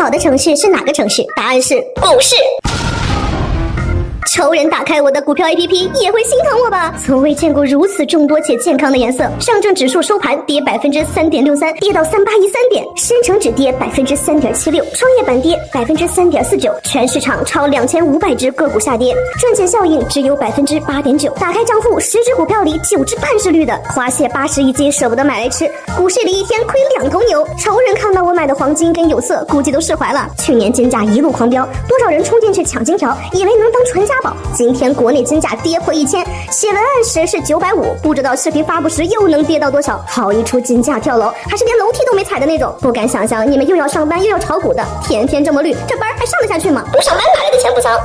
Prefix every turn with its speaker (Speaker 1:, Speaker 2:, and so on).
Speaker 1: 好的城市是哪个城市？答案是股市。仇人打开我的股票 APP 也会心疼我吧？从未见过如此众多且健康的颜色。上证指数收盘跌3.63%，跌到3813点；深成指跌3.76%，创业板跌3.49%，全市场超2500只个股下跌，赚钱效应只有8.9%。打开账户10只股票里9只半是绿的，花蟹80亿斤舍不得买来吃，股市里一天亏2头牛。仇人看到我买的黄金跟有色，估计都释怀了。去年金价一路狂飙，多少人冲进去抢金条，以为能当传家宝。今天国内金价跌破1000，写文案时是950，不知道视频发布时又能跌到多少。好一出金价跳楼，还是连楼梯都没踩的那种，不敢想象你们又要上班又要炒股的，天天这么绿，这班还上得下去吗？不上班哪来的钱不脏？